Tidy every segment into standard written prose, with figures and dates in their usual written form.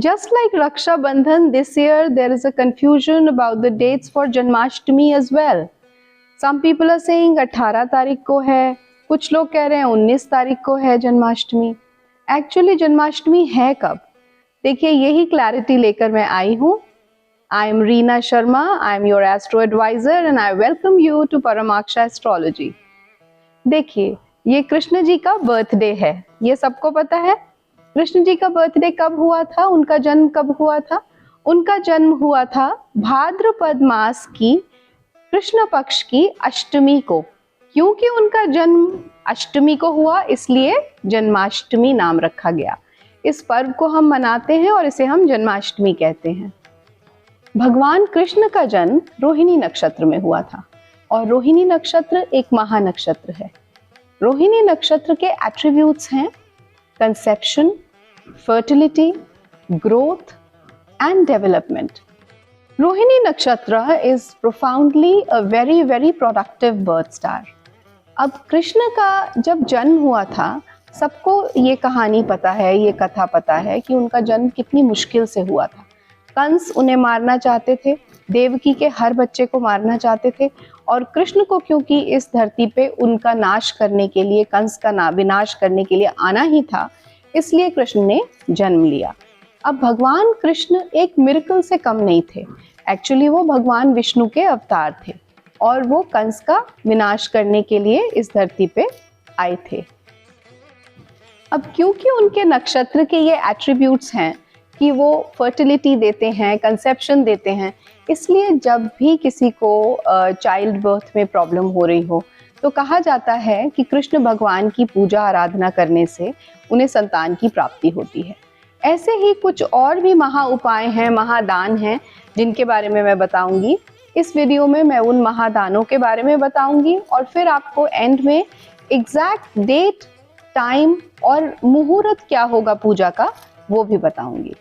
Just like Raksha Bandhan, this year there is a confusion about the dates for Janmashtami as well. Some people are saying 18 तारीख को है, कुछ लोग कह रहे हैं 19 तारीख को है जन्माष्टमी। एक्चुअली जन्माष्टमी है कब? देखिए यही क्लैरिटी लेकर मैं आई हूँ। I am Reena Sharma, I am your astro advisor and I welcome you to Paramaksha Astrology. देखिए ये कृष्ण जी का बर्थडे है, ये सबको पता है। कृष्ण जी का बर्थडे कब हुआ था, उनका जन्म कब हुआ था? उनका जन्म हुआ था भाद्रपद मास की कृष्ण पक्ष की अष्टमी को। क्योंकि उनका जन्म अष्टमी को हुआ इसलिए जन्माष्टमी नाम रखा गया। इस पर्व को हम मनाते हैं और इसे हम जन्माष्टमी कहते हैं। भगवान कृष्ण का जन्म रोहिणी नक्षत्र में हुआ था और रोहिणी नक्षत्र एक महानक्षत्र है। रोहिणी नक्षत्र के एट्रीब्यूट्स हैं conception, fertility, growth and development. Rohini nakshatra is profoundly a very productive birth star. अब कृष्ण का जब जन्म हुआ था, सबको ये कहानी पता है, ये कथा पता है कि उनका जन्म कितनी मुश्किल से हुआ था। कंस उन्हें मारना चाहते थे, देवकी के हर बच्चे को मारना चाहते थे और कृष्ण को क्योंकि इस धरती पे उनका नाश करने के लिए, कंस का विनाश करने के लिए आना ही था, इसलिए कृष्ण ने जन्म लिया। अब भगवान कृष्ण एक मिरेकल से कम नहीं थे। एक्चुअली वो भगवान विष्णु के अवतार थे और वो कंस का विनाश करने के लिए इस धरती पे आए थे। अब क्योंकि उनके नक्षत्र के ये एट्रीब्यूट्स हैं कि वो फर्टिलिटी देते हैं, कंसेप्शन देते हैं, इसलिए जब भी किसी को चाइल्ड बर्थ में प्रॉब्लम हो रही हो तो कहा जाता है कि कृष्ण भगवान की पूजा आराधना करने से उन्हें संतान की प्राप्ति होती है। ऐसे ही कुछ और भी महा उपाय हैं, महादान हैं, जिनके बारे में मैं बताऊंगी। इस वीडियो में मैं उन महादानों के बारे में बताऊंगी और फिर आपको एंड में एग्जैक्ट डेट, टाइम और मुहूर्त क्या होगा पूजा का वो भी बताऊंगी।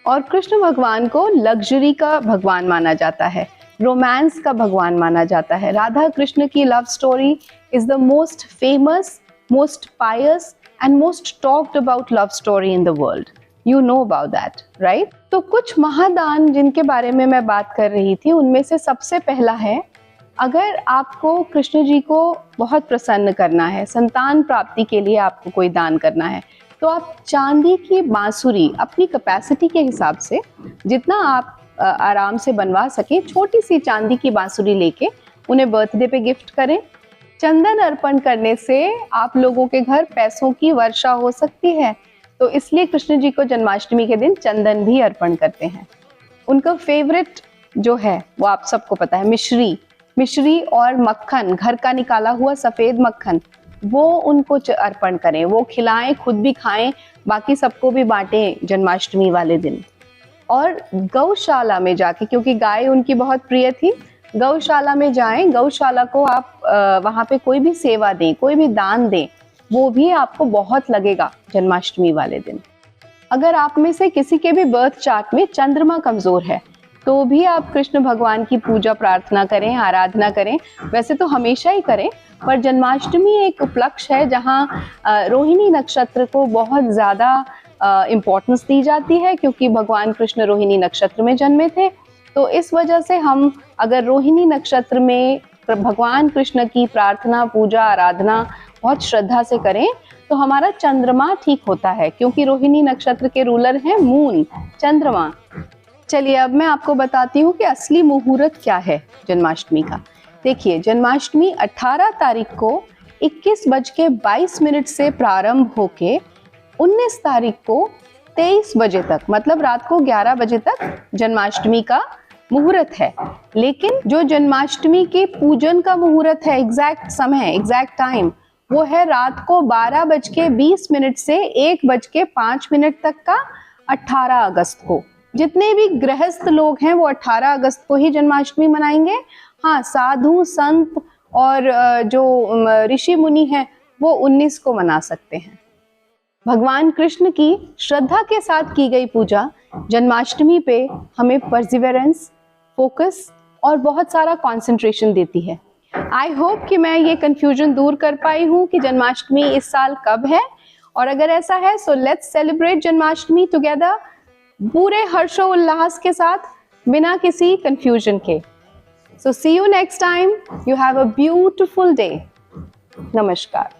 और कृष्ण भगवान को लग्जरी का भगवान माना जाता है, रोमांस का भगवान माना जाता है। राधा कृष्ण की love story is the most famous, most pious and most talked about love story in the world. You know about that, right? तो कुछ महादान जिनके बारे में मैं बात कर रही थी, उनमें से सबसे पहला है, अगर आपको कृष्ण जी को बहुत प्रसन्न करना है, संतान प्राप्ति के लिए आपको कोई दान करना है, तो आप चांदी की बांसुरी अपनी कैपेसिटी के हिसाब से जितना आप आराम से बनवा सके, छोटी सी चांदी की बांसुरी लेके उन्हें बर्थडे पे गिफ्ट करें। चंदन अर्पण करने से आप लोगों के घर पैसों की वर्षा हो सकती है, तो इसलिए कृष्ण जी को जन्माष्टमी के दिन चंदन भी अर्पण करते हैं। उनका फेवरेट जो है वो आप सबको पता है, मिश्री और मक्खन, घर का निकाला हुआ सफेद मक्खन, वो उनको अर्पण करें, वो खिलाएं, खुद भी खाएं, बाकी सबको भी बांटें जन्माष्टमी वाले दिन। और गौशाला में जाके, क्योंकि गाय उनकी बहुत प्रिय थी, गौशाला में जाएं, गौशाला को आप वहाँ पे कोई भी सेवा दें, कोई भी दान दें, वो भी आपको बहुत लगेगा जन्माष्टमी वाले दिन। अगर आप में से किसी के भी बर्थ चार्ट में चंद्रमा कमजोर है तो भी आप कृष्ण भगवान की पूजा प्रार्थना करें, आराधना करें। वैसे तो हमेशा ही करें, पर जन्माष्टमी एक उपलक्ष्य है जहाँ रोहिणी नक्षत्र को बहुत ज़्यादा इम्पोर्टेंस दी जाती है, क्योंकि भगवान कृष्ण रोहिणी नक्षत्र में जन्मे थे। तो इस वजह से हम अगर रोहिणी नक्षत्र में भगवान कृष्ण की प्रार्थना, पूजा, आराधना बहुत श्रद्धा से करें तो हमारा चंद्रमा ठीक होता है, क्योंकि रोहिणी नक्षत्र के रूलर हैं मून, चंद्रमा। चलिए अब मैं आपको बताती हूँ कि असली मुहूर्त क्या है जन्माष्टमी का। देखिए जन्माष्टमी 18 तारीख को 21:22 से प्रारंभ होके 19 तारीख को 23 बजे तक, मतलब रात को 11 बजे तक जन्माष्टमी का मुहूर्त है। लेकिन जो जन्माष्टमी के पूजन का मुहूर्त है, एग्जैक्ट समय, एग्जैक्ट टाइम, वो है रात को 12:20 से 1:05 तक का 18 अगस्त को। जितने भी गृहस्थ लोग हैं वो 18 अगस्त को ही जन्माष्टमी मनाएंगे। हाँ, साधु संत और जो ऋषि मुनि हैं वो 19 को मना सकते हैं। भगवान कृष्ण की श्रद्धा के साथ की गई पूजा जन्माष्टमी पे हमें परसिवेरेंस, फोकस और बहुत सारा कंसंट्रेशन देती है। आई होप कि मैं ये कंफ्यूजन दूर कर पाई हूँ कि जन्माष्टमी इस साल कब है, और अगर ऐसा है so let's celebrate Janmashtami together. पूरे हर्षोल्लास के साथ, बिना किसी कंफ्यूजन के। So see you next time. You have a beautiful day. नमस्कार।